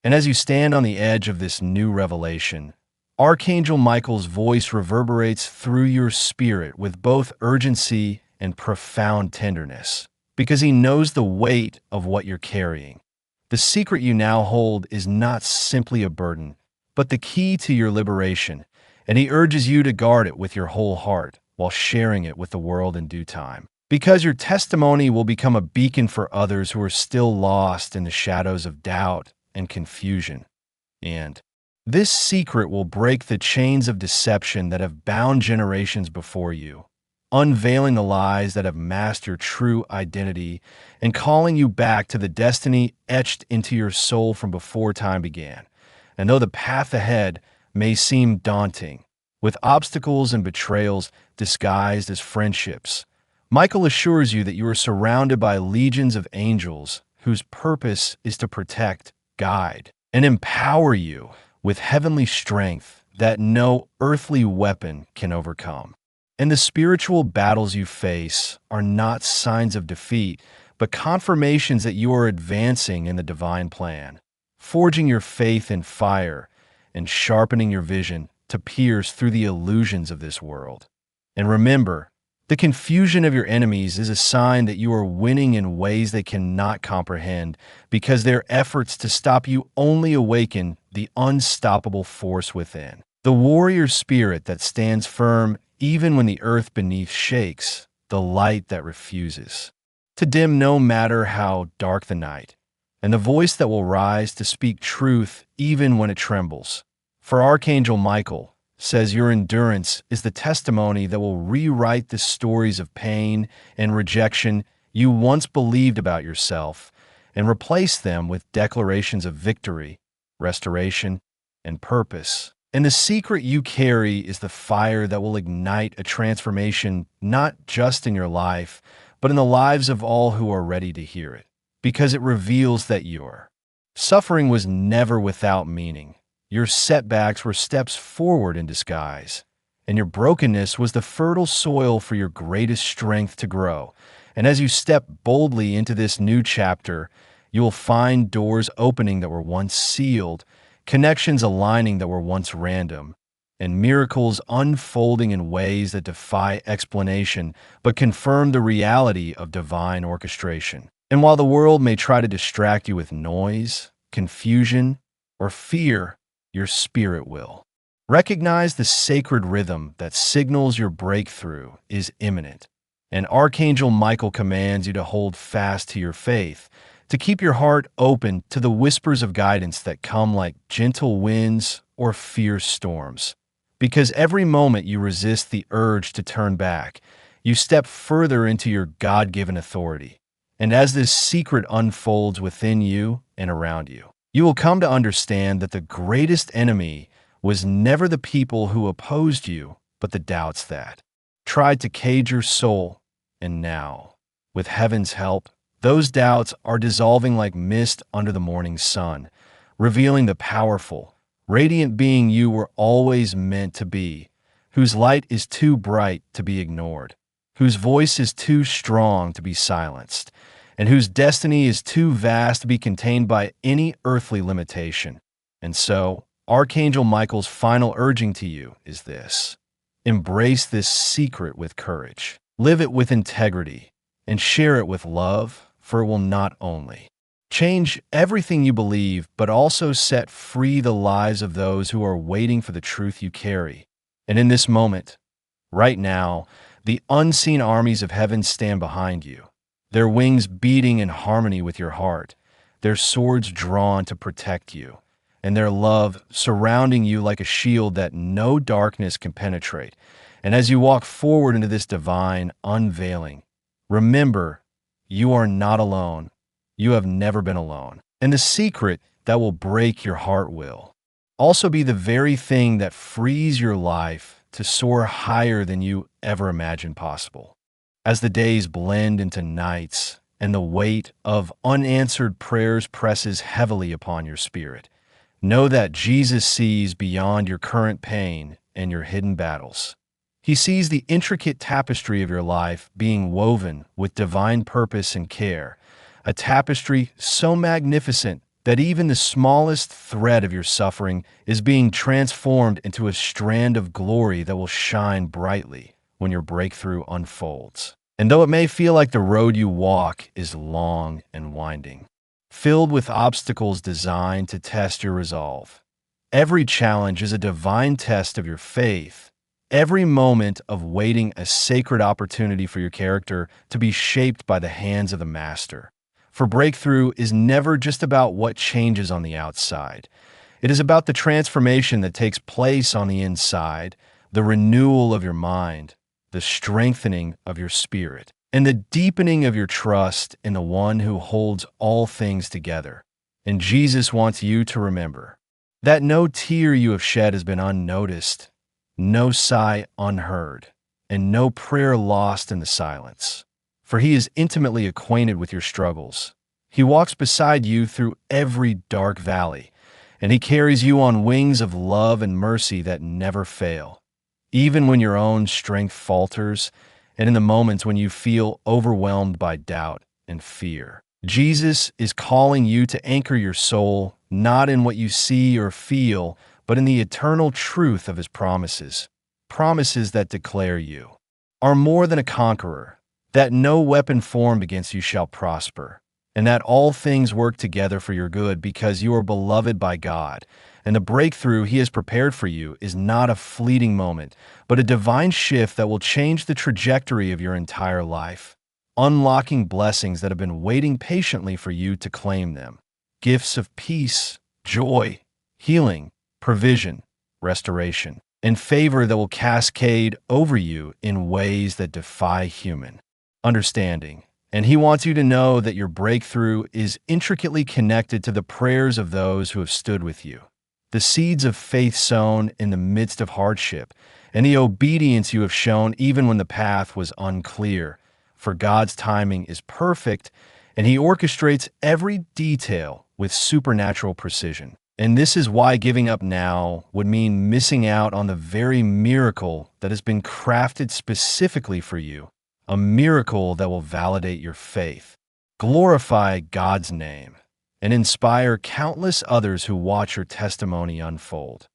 And as you stand on the edge of this new revelation, Archangel Michael's voice reverberates through your spirit with both urgency and profound tenderness, because he knows the weight of what you're carrying. The secret you now hold is not simply a burden, but the key to your liberation, and he urges you to guard it with your whole heart while sharing it with the world in due time. Because your testimony will become a beacon for others who are still lost in the shadows of doubt and confusion. And this secret will break the chains of deception that have bound generations before you, unveiling the lies that have masked your true identity and calling you back to the destiny etched into your soul from before time began. And though the path ahead may seem daunting, with obstacles and betrayals disguised as friendships, Michael assures you that you are surrounded by legions of angels whose purpose is to protect, guide, and empower you with heavenly strength that no earthly weapon can overcome. And the spiritual battles you face are not signs of defeat, but confirmations that you are advancing in the divine plan, forging your faith in fire and sharpening your vision to pierce through the illusions of this world. And remember, the confusion of your enemies is a sign that you are winning in ways they cannot comprehend, because their efforts to stop you only awaken the unstoppable force within. The warrior spirit that stands firm even when the earth beneath shakes, the light that refuses to dim no matter how dark the night, and the voice that will rise to speak truth even when it trembles. For Archangel Michael says your endurance is the testimony that will rewrite the stories of pain and rejection you once believed about yourself and replace them with declarations of victory, restoration, and purpose. And the secret you carry is the fire that will ignite a transformation not just in your life, but in the lives of all who are ready to hear it, because it reveals that your suffering was never without meaning. Your setbacks were steps forward in disguise, and your brokenness was the fertile soil for your greatest strength to grow. And as you step boldly into this new chapter, you will find doors opening that were once sealed, connections aligning that were once random, and miracles unfolding in ways that defy explanation but confirm the reality of divine orchestration. And while the world may try to distract you with noise, confusion, or fear, your spirit will recognize the sacred rhythm that signals your breakthrough is imminent. And Archangel Michael commands you to hold fast to your faith, to keep your heart open to the whispers of guidance that come like gentle winds or fierce storms. Because every moment you resist the urge to turn back, you step further into your God-given authority. And as this secret unfolds within you and around you, you will come to understand that the greatest enemy was never the people who opposed you, but the doubts that tried to cage your soul. And now, with heaven's help, those doubts are dissolving like mist under the morning sun, revealing the powerful, radiant being you were always meant to be, whose light is too bright to be ignored, whose voice is too strong to be silenced, and whose destiny is too vast to be contained by any earthly limitation. And so, Archangel Michael's final urging to you is this: embrace this secret with courage, live it with integrity, and share it with love, for it will not only change everything you believe, but also set free the lives of those who are waiting for the truth you carry. And in this moment, right now, the unseen armies of heaven stand behind you, their wings beating in harmony with your heart, their swords drawn to protect you, and their love surrounding you like a shield that no darkness can penetrate. And as you walk forward into this divine unveiling, remember, you are not alone. You have never been alone. And the secret that will break your heart will also be the very thing that frees your life to soar higher than you ever imagined possible. As the days blend into nights and the weight of unanswered prayers presses heavily upon your spirit, know that Jesus sees beyond your current pain and your hidden battles. He sees the intricate tapestry of your life being woven with divine purpose and care, a tapestry so magnificent that even the smallest thread of your suffering is being transformed into a strand of glory that will shine brightly when your breakthrough unfolds. And though it may feel like the road you walk is long and winding, filled with obstacles designed to test your resolve, every challenge is a divine test of your faith. Every moment of waiting a sacred opportunity for your character to be shaped by the hands of the Master. For breakthrough is never just about what changes on the outside. It is about the transformation that takes place on the inside, the renewal of your mind, the strengthening of your spirit, and the deepening of your trust in the one who holds all things together. And Jesus wants you to remember that no tear you have shed has been unnoticed, no sigh unheard, and no prayer lost in the silence. For he is intimately acquainted with your struggles. He walks beside you through every dark valley, and he carries you on wings of love and mercy that never fail. Even when your own strength falters, and in the moments when you feel overwhelmed by doubt and fear, Jesus is calling you to anchor your soul not in what you see or feel, but in the eternal truth of his promises, promises that declare you are more than a conqueror, that no weapon formed against you shall prosper, and that all things work together for your good because you are beloved by God, and the breakthrough he has prepared for you is not a fleeting moment, but a divine shift that will change the trajectory of your entire life, unlocking blessings that have been waiting patiently for you to claim them, gifts of peace, joy, healing, provision, restoration, and favor that will cascade over you in ways that defy human understanding. And he wants you to know that your breakthrough is intricately connected to the prayers of those who have stood with you, the seeds of faith sown in the midst of hardship, and the obedience you have shown even when the path was unclear. For God's timing is perfect, and he orchestrates every detail with supernatural precision. And this is why giving up now would mean missing out on the very miracle that has been crafted specifically for you, a miracle that will validate your faith, glorify God's name, and inspire countless others who watch your testimony unfold.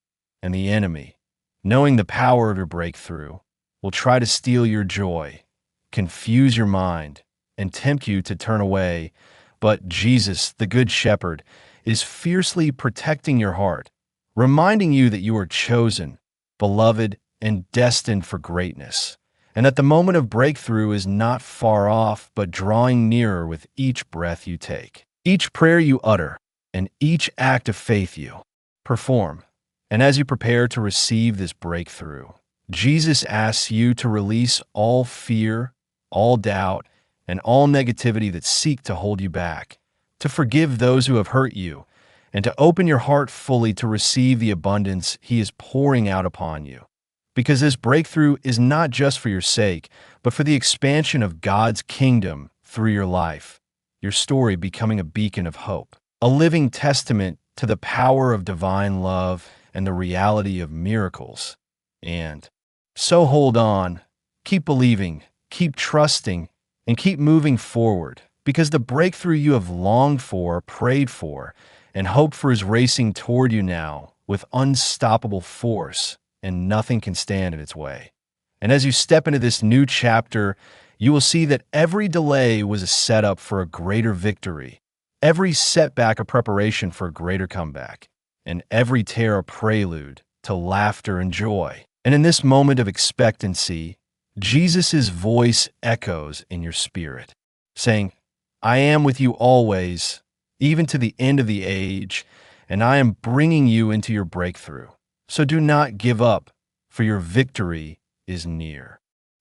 And the enemy, knowing the power of your breakthrough, will try to steal your joy, confuse your mind, and tempt you to turn away. But Jesus, the Good Shepherd, is fiercely protecting your heart, reminding you that you are chosen, beloved, and destined for greatness, and that the moment of breakthrough is not far off, but drawing nearer with each breath you take, each prayer you utter, and each act of faith you perform. And as you prepare to receive this breakthrough, Jesus asks you to release all fear, all doubt, and all negativity that seek to hold you back, to forgive those who have hurt you, and to open your heart fully to receive the abundance he is pouring out upon you. Because this breakthrough is not just for your sake, but for the expansion of God's kingdom through your life, your story becoming a beacon of hope, a living testament to the power of divine love and the reality of miracles. And so hold on, keep believing, keep trusting, and keep moving forward, because the breakthrough you have longed for, prayed for, and hoped for is racing toward you now with unstoppable force, and nothing can stand in its way. And as you step into this new chapter, you will see that every delay was a setup for a greater victory, every setback a preparation for a greater comeback, and every tear a prelude to laughter and joy. And in this moment of expectancy, Jesus' voice echoes in your spirit, saying, I am with you always, even to the end of the age, and I am bringing you into your breakthrough. So do not give up, for your victory is near.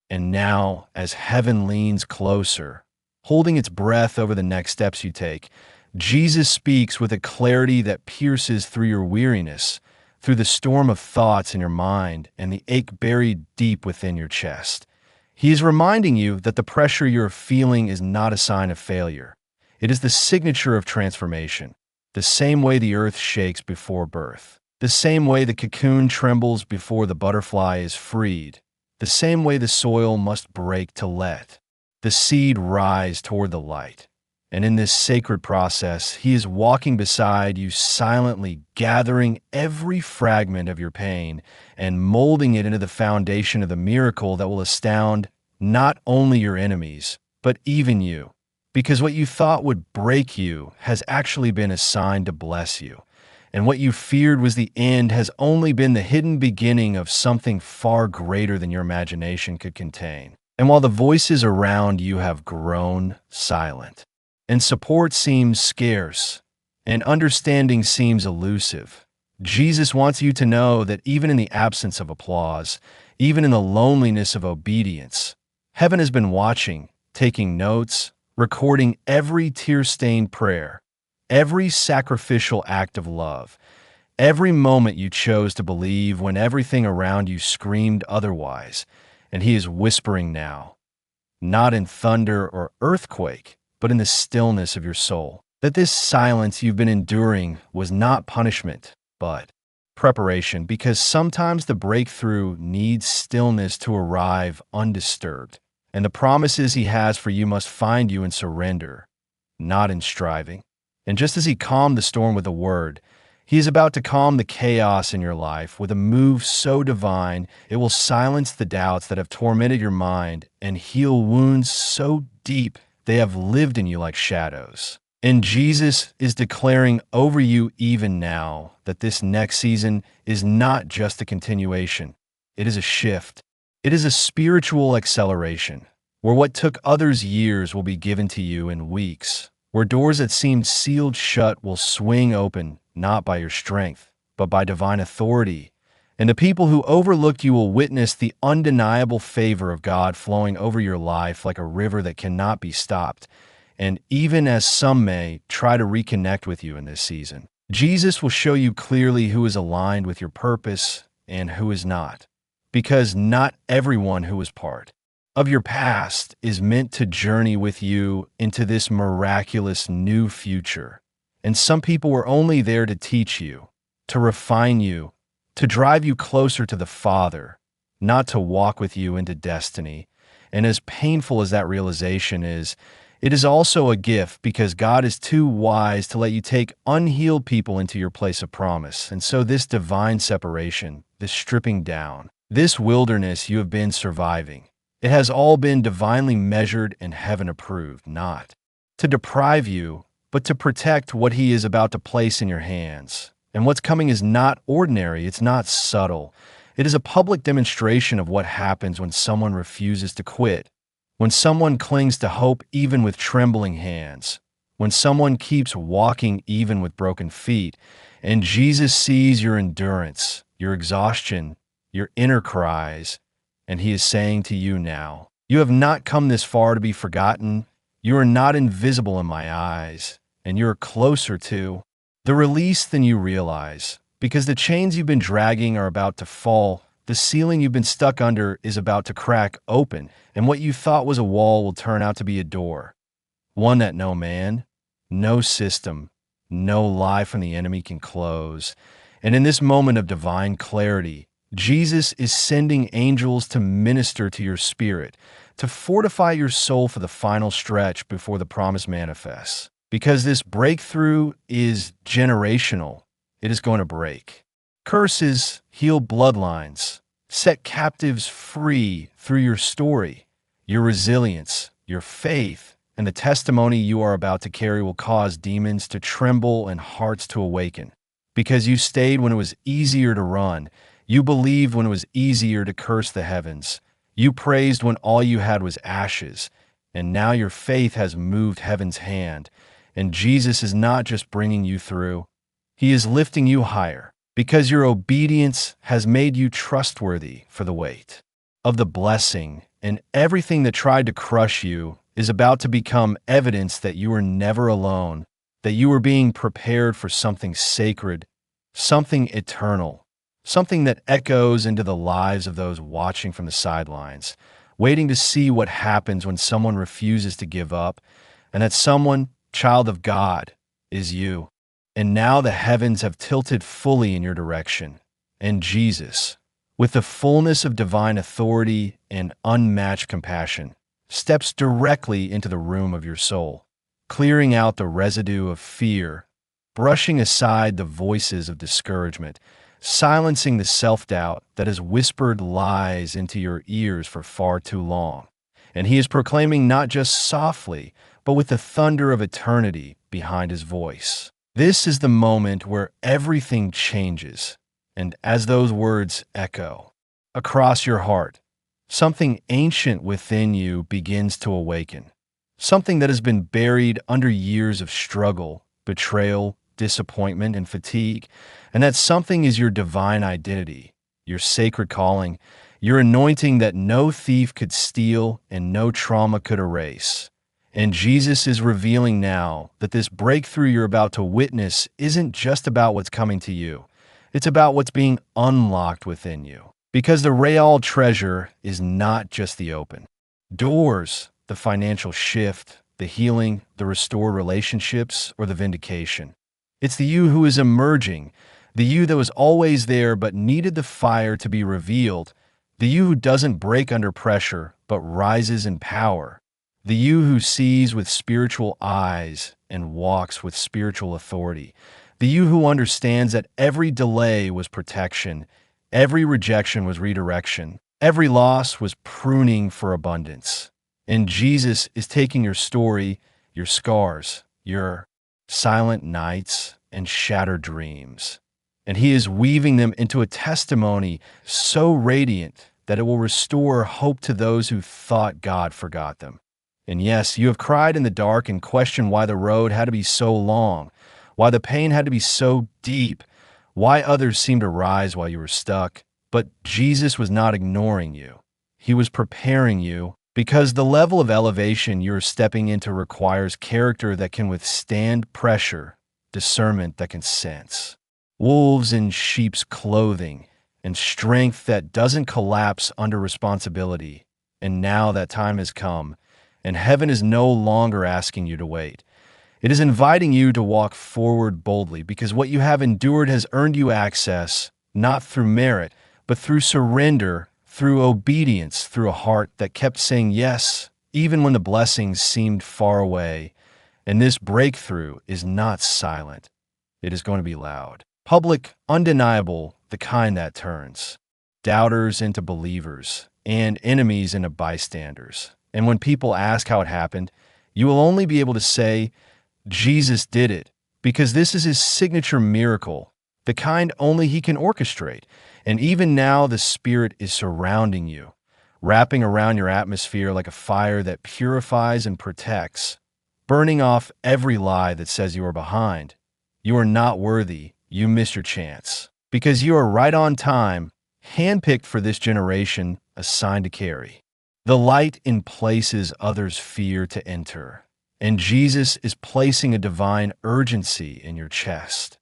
And now, as heaven leans closer, holding its breath over the next steps you take, Jesus speaks with a clarity that pierces through your weariness, through the storm of thoughts in your mind and the ache buried deep within your chest. He is reminding you that the pressure you're feeling is not a sign of failure. It is the signature of transformation, the same way the earth shakes before birth, the same way the cocoon trembles before the butterfly is freed, the same way the soil must break to let the seed rise toward the light. And in this sacred process, He is walking beside you, silently gathering every fragment of your pain and molding it into the foundation of the miracle that will astound not only your enemies, but even you. Because what you thought would break you has actually been assigned to bless you. And what you feared was the end has only been the hidden beginning of something far greater than your imagination could contain. And while the voices around you have grown silent, and support seems scarce, and understanding seems elusive, Jesus wants you to know that even in the absence of applause, even in the loneliness of obedience, heaven has been watching, taking notes, recording every tear-stained prayer, every sacrificial act of love, every moment you chose to believe when everything around you screamed otherwise, and He is whispering now, not in thunder or earthquake, but in the stillness of your soul, that this silence you've been enduring was not punishment, but preparation, because sometimes the breakthrough needs stillness to arrive undisturbed, and the promises He has for you must find you in surrender, not in striving. And just as He calmed the storm with a word, He is about to calm the chaos in your life with a move so divine it will silence the doubts that have tormented your mind and heal wounds so deep they have lived in you like shadows. And Jesus is declaring over you even now that this next season is not just a continuation. It is a shift. It is a spiritual acceleration, where what took others years will be given to you in weeks, where doors that seemed sealed shut will swing open, not by your strength, but by divine authority. And the people who overlooked you will witness the undeniable favor of God flowing over your life like a river that cannot be stopped. And even as some may try to reconnect with you in this season, Jesus will show you clearly who is aligned with your purpose and who is not. Because not everyone who is part of your past is meant to journey with you into this miraculous new future. And some people were only there to teach you, to refine you, to drive you closer to the Father, not to walk with you into destiny. And as painful as that realization is, it is also a gift because God is too wise to let you take unhealed people into your place of promise. And so this divine separation, this stripping down, this wilderness you have been surviving, it has all been divinely measured and heaven approved, not to deprive you, but to protect what He is about to place in your hands. And what's coming is not ordinary, it's not subtle. It is a public demonstration of what happens when someone refuses to quit, when someone clings to hope even with trembling hands, when someone keeps walking even with broken feet. And Jesus sees your endurance, your exhaustion, your inner cries, and He is saying to you now, you have not come this far to be forgotten. You are not invisible in my eyes, and you are closer to the release than you realize, because the chains you've been dragging are about to fall. The ceiling you've been stuck under is about to crack open, and what you thought was a wall will turn out to be a door. One that no man, no system, no lie from the enemy can close. And in this moment of divine clarity, Jesus is sending angels to minister to your spirit, to fortify your soul for the final stretch before the promise manifests. Because this breakthrough is generational, it is going to break. Curses heal bloodlines, set captives free through your story. Your resilience, your faith, and the testimony you are about to carry will cause demons to tremble and hearts to awaken. Because you stayed when it was easier to run, you believed when it was easier to curse the heavens, you praised when all you had was ashes, and now your faith has moved heaven's hand. And Jesus is not just bringing you through, He is lifting you higher, because your obedience has made you trustworthy for the weight of the blessing, and everything that tried to crush you is about to become evidence that you were never alone, that you were being prepared for something sacred, something eternal, something that echoes into the lives of those watching from the sidelines, waiting to see what happens when someone refuses to give up, and that someone, child of God, is you. And now the heavens have tilted fully in your direction, and Jesus, with the fullness of divine authority and unmatched compassion, steps directly into the room of your soul. clearing out the residue of fear, brushing aside the voices of discouragement, silencing the self-doubt that has whispered lies into your ears for far too long. And he is proclaiming not just softly, but with the thunder of eternity behind his voice. This is the moment where everything changes, and as those words echo across your heart, something ancient within you begins to awaken. Something that has been buried under years of struggle, betrayal, disappointment, and fatigue. And that something is your divine identity, your sacred calling, your anointing that no thief could steal and no trauma could erase. And Jesus is revealing now that this breakthrough you're about to witness isn't just about what's coming to you. It's about what's being unlocked within you. Because the real treasure is not just the open doors, the financial shift, the healing, the restored relationships, or the vindication. It's the you who is emerging, the you that was always there but needed the fire to be revealed, the you who doesn't break under pressure but rises in power, the you who sees with spiritual eyes and walks with spiritual authority, the you who understands that every delay was protection, every rejection was redirection, every loss was pruning for abundance. And Jesus is taking your story, your scars, your silent nights, and shattered dreams, and he is weaving them into a testimony so radiant that it will restore hope to those who thought God forgot them. And yes, you have cried in the dark and questioned why the road had to be so long, why the pain had to be so deep, why others seemed to rise while you were stuck. But Jesus was not ignoring you. He was preparing you, because the level of elevation you're stepping into requires character that can withstand pressure, discernment that can sense wolves in sheep's clothing, and strength that doesn't collapse under responsibility. And now that time has come, and heaven is no longer asking you to wait. It is inviting you to walk forward boldly, because what you have endured has earned you access, not through merit, but through surrender, through obedience, through a heart that kept saying yes, even when the blessings seemed far away. And this breakthrough is not silent. It is going to be loud. Public, undeniable, the kind that turns doubters into believers and enemies into bystanders. And when people ask how it happened, you will only be able to say, Jesus did it, because this is his signature miracle, the kind only he can orchestrate. And even now, the Spirit is surrounding you, wrapping around your atmosphere like a fire that purifies and protects, burning off every lie that says you are behind. You are not worthy. You miss your chance. Because you are right on time, handpicked for this generation, assigned to carry the light in places others fear to enter. And Jesus is placing a divine urgency in your chest,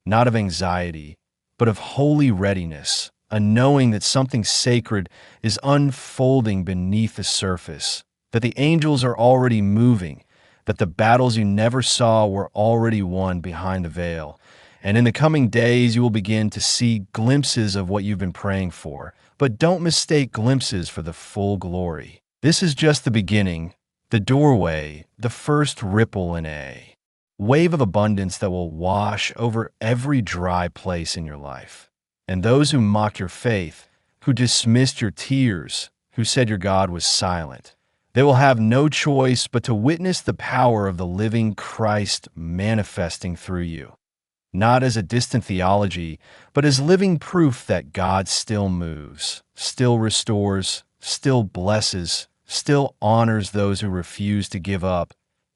not of anxiety, but of holy readiness, a knowing that something sacred is unfolding beneath the surface, that the angels are already moving, that the battles you never saw were already won behind the veil. And in the coming days, you will begin to see glimpses of what you've been praying for. But don't mistake glimpses for the full glory. This is just the beginning, the doorway, the first ripple in a wave of abundance that will wash over every dry place in your life. And those who mocked your faith, who dismissed your tears, who said your God was silent, they will have no choice but to witness the power of the living Christ manifesting through you. Not as a distant theology, but as living proof that God still moves, still restores, still blesses, still honors those who refuse to give up.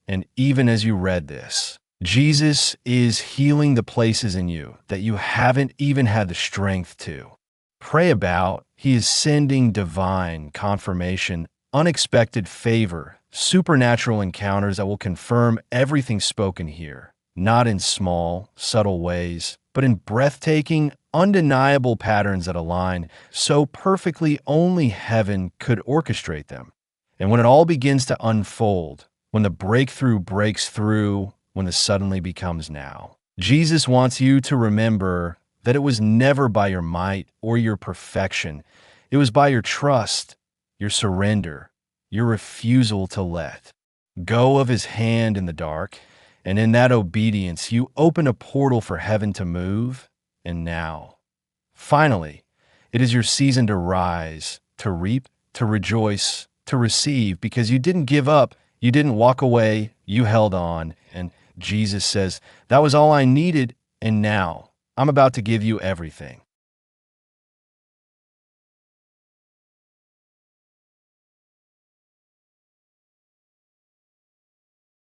And even as you read this, Jesus is healing the places in you that you haven't even had the strength to pray about. He is sending divine confirmation, unexpected favor, supernatural encounters that will confirm everything spoken here. Not in small, subtle ways, but in breathtaking, undeniable patterns that align so perfectly only heaven could orchestrate them. And when it all begins to unfold, when the breakthrough breaks through, when the suddenly becomes now, Jesus wants you to remember that it was never by your might or your perfection. It was by your trust, your surrender, your refusal to let go of his hand in the dark, and in that obedience, you open a portal for heaven to move. And now, finally, it is your season to rise, to reap, to rejoice, to receive, because you didn't give up, you didn't walk away, you held on. And Jesus says, that was all I needed, and now I'm about to give you everything.